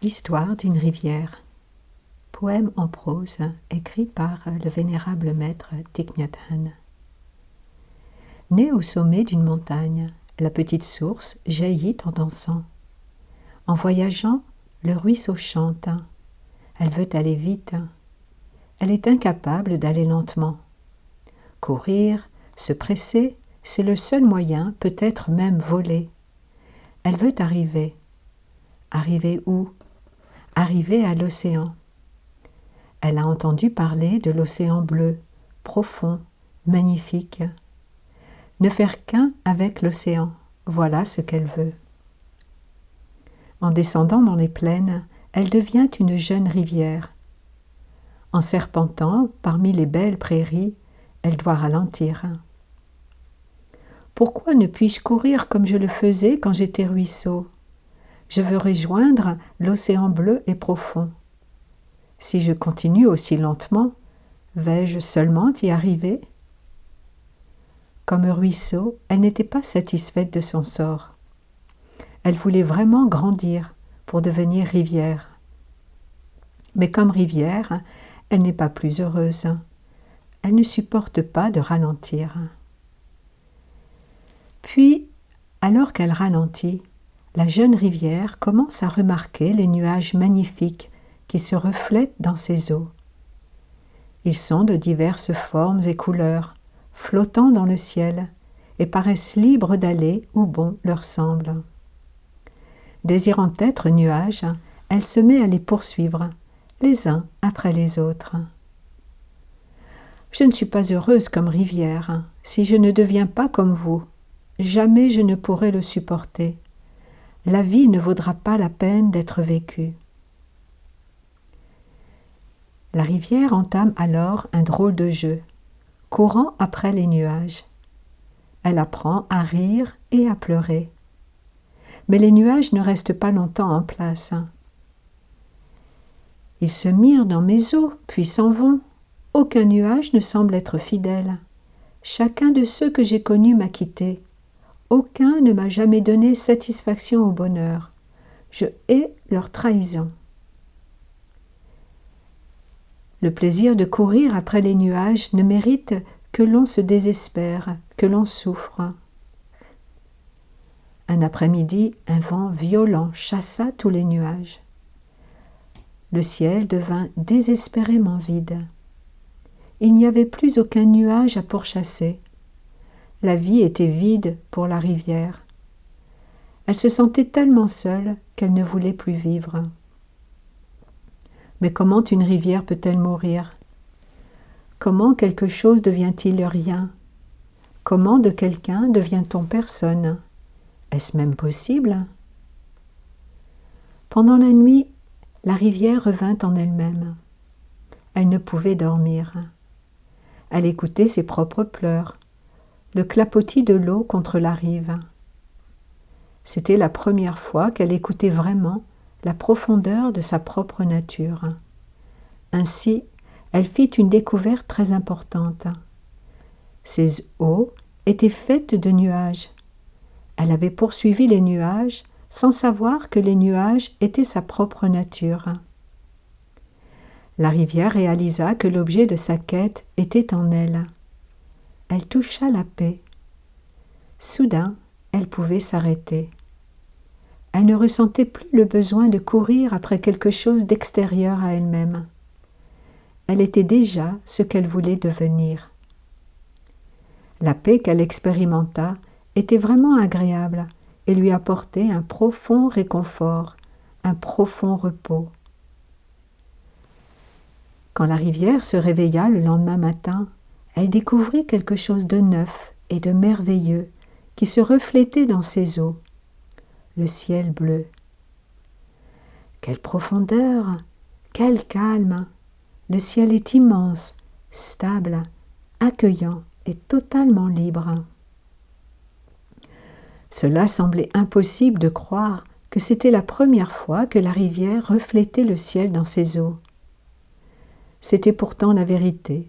Histoire d'une rivière. Poème en prose écrit par le vénérable maître Thich Nhat Hanh. Née au sommet d'une montagne, la petite source jaillit en dansant. En voyageant, le ruisseau chante. Elle veut aller vite. Elle est incapable d'aller lentement. Courir, se presser, c'est le seul moyen, peut-être même voler. Elle veut arriver. Arriver où ? Arriver à l'océan. Elle a entendu parler de l'océan bleu, profond, magnifique. Ne faire qu'un avec l'océan, voilà ce qu'elle veut. En descendant dans les plaines, elle devient une jeune rivière. En serpentant parmi les belles prairies, elle doit ralentir. Pourquoi ne puis-je courir comme je le faisais quand j'étais ruisseau ? Je veux rejoindre l'océan bleu et profond. Si je continue aussi lentement, vais-je seulement y arriver ? Comme ruisseau, elle n'était pas satisfaite de son sort. Elle voulait vraiment grandir pour devenir rivière. Mais comme rivière, elle n'est pas plus heureuse. Elle ne supporte pas de ralentir. Puis, alors qu'elle ralentit, la jeune rivière commence à remarquer les nuages magnifiques qui se reflètent dans ses eaux. Ils sont de diverses formes et couleurs, flottant dans le ciel, et paraissent libres d'aller où bon leur semble. Désirant être nuages, elle se met à les poursuivre, les uns après les autres. Je ne suis pas heureuse comme rivière, si je ne deviens pas comme vous. Jamais je ne pourrai le supporter. La vie ne vaudra pas la peine d'être vécue. La rivière entame alors un drôle de jeu, courant après les nuages. Elle apprend à rire et à pleurer. Mais les nuages ne restent pas longtemps en place. Ils se mirent dans mes eaux, puis s'en vont. Aucun nuage ne semble être fidèle. Chacun de ceux que j'ai connus m'a quitté. Aucun ne m'a jamais donné satisfaction au bonheur. Je hais leur trahison. Le plaisir de courir après les nuages ne mérite que l'on se désespère, que l'on souffre. Un après-midi, un vent violent chassa tous les nuages. Le ciel devint désespérément vide. Il n'y avait plus aucun nuage à pourchasser. La vie était vide pour la rivière. Elle se sentait tellement seule qu'elle ne voulait plus vivre. Mais comment une rivière peut-elle mourir ? Comment quelque chose devient-il rien ? Comment de quelqu'un devient-on personne ? Est-ce même possible ? Pendant la nuit, la rivière revint en elle-même. Elle ne pouvait dormir. Elle écoutait ses propres pleurs, le clapotis de l'eau contre la rive. C'était la première fois qu'elle écoutait vraiment la profondeur de sa propre nature. Ainsi, elle fit une découverte très importante. Ses eaux étaient faites de nuages. Elle avait poursuivi les nuages sans savoir que les nuages étaient sa propre nature. La rivière réalisa que l'objet de sa quête était en elle. Elle toucha la paix. Soudain, elle pouvait s'arrêter. Elle ne ressentait plus le besoin de courir après quelque chose d'extérieur à elle-même. Elle était déjà ce qu'elle voulait devenir. La paix qu'elle expérimenta était vraiment agréable et lui apportait un profond réconfort, un profond repos. Quand la rivière se réveilla le lendemain matin, elle découvrit quelque chose de neuf et de merveilleux qui se reflétait dans ses eaux. Le ciel bleu. Quelle profondeur, quel calme! Le ciel est immense, stable, accueillant et totalement libre. Cela semblait impossible de croire que c'était la première fois que la rivière reflétait le ciel dans ses eaux. C'était pourtant la vérité,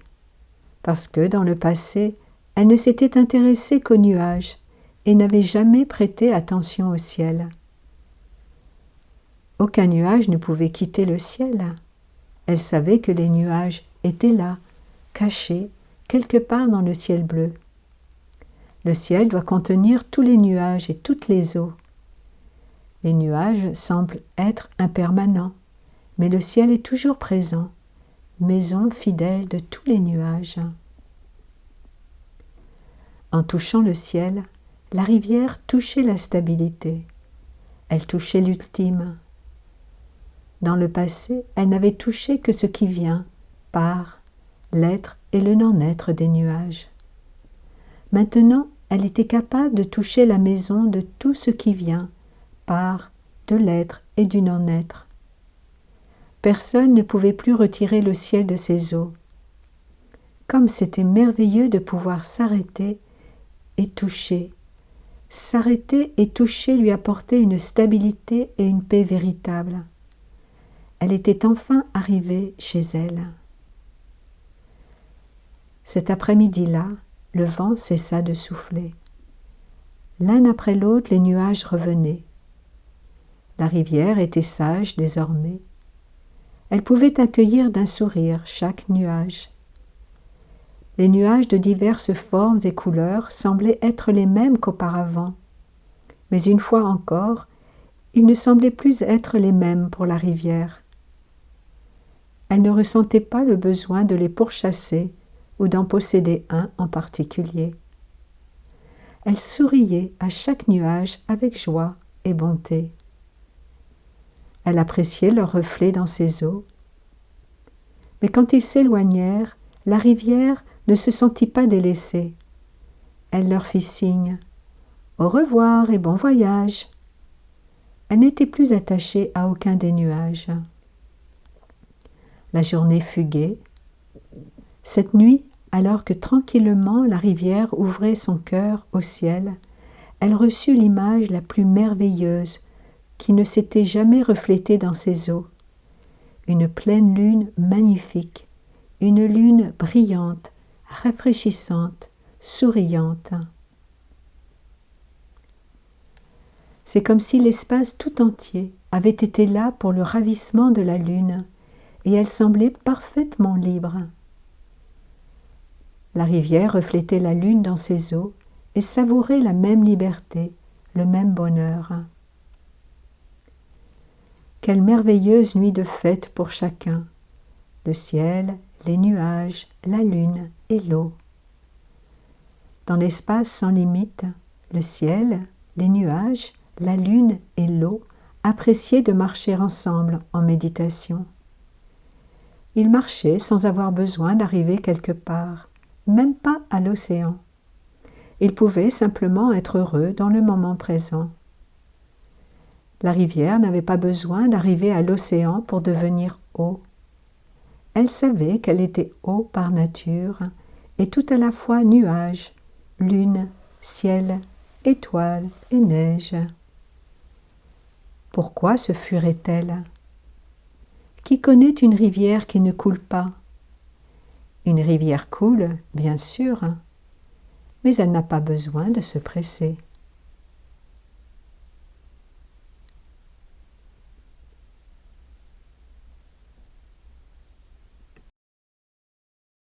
parce que dans le passé, elle ne s'était intéressée qu'aux nuages et n'avait jamais prêté attention au ciel. Aucun nuage ne pouvait quitter le ciel. Elle savait que les nuages étaient là, cachés, quelque part dans le ciel bleu. Le ciel doit contenir tous les nuages et toutes les eaux. Les nuages semblent être impermanents, mais le ciel est toujours présent, maison fidèle de tous les nuages. En touchant le ciel, la rivière touchait la stabilité. Elle touchait l'ultime. Dans le passé, elle n'avait touché que ce qui vient, par l'être et le non-être des nuages. Maintenant, elle était capable de toucher la maison de tout ce qui vient, par de l'être et du non-être. Personne ne pouvait plus retirer le ciel de ses eaux. Comme c'était merveilleux de pouvoir s'arrêter et toucher. S'arrêter et toucher lui apportait une stabilité et une paix véritable. Elle était enfin arrivée chez elle. Cet après-midi-là, le vent cessa de souffler. L'un après l'autre, les nuages revenaient. La rivière était sage désormais. Elle pouvait accueillir d'un sourire chaque nuage. Les nuages de diverses formes et couleurs semblaient être les mêmes qu'auparavant. Mais une fois encore, ils ne semblaient plus être les mêmes pour la rivière. Elle ne ressentait pas le besoin de les pourchasser ou d'en posséder un en particulier. Elle souriait à chaque nuage avec joie et bonté. Elle appréciait leur reflet dans ses eaux. Mais quand ils s'éloignèrent, la rivière ne se sentit pas délaissée. Elle leur fit signe « Au revoir et bon voyage !» Elle n'était plus attachée à aucun des nuages. La journée fut gaie. Cette nuit, alors que tranquillement la rivière ouvrait son cœur au ciel, elle reçut l'image la plus merveilleuse qui ne s'était jamais reflétée dans ses eaux. Une pleine lune magnifique, une lune brillante, rafraîchissante, souriante. C'est comme si l'espace tout entier avait été là pour le ravissement de la lune, et elle semblait parfaitement libre. La rivière reflétait la lune dans ses eaux et savourait la même liberté, le même bonheur. Quelle merveilleuse nuit de fête pour chacun, le ciel, les nuages, la lune et l'eau. Dans l'espace sans limite, le ciel, les nuages, la lune et l'eau appréciaient de marcher ensemble en méditation. Ils marchaient sans avoir besoin d'arriver quelque part, même pas à l'océan. Ils pouvaient simplement être heureux dans le moment présent. La rivière n'avait pas besoin d'arriver à l'océan pour devenir eau. Elle savait qu'elle était eau par nature et tout à la fois nuage, lune, ciel, étoiles et neige. Pourquoi se fuirait-elle ? Qui connaît une rivière qui ne coule pas ? Une rivière coule, bien sûr, mais elle n'a pas besoin de se presser.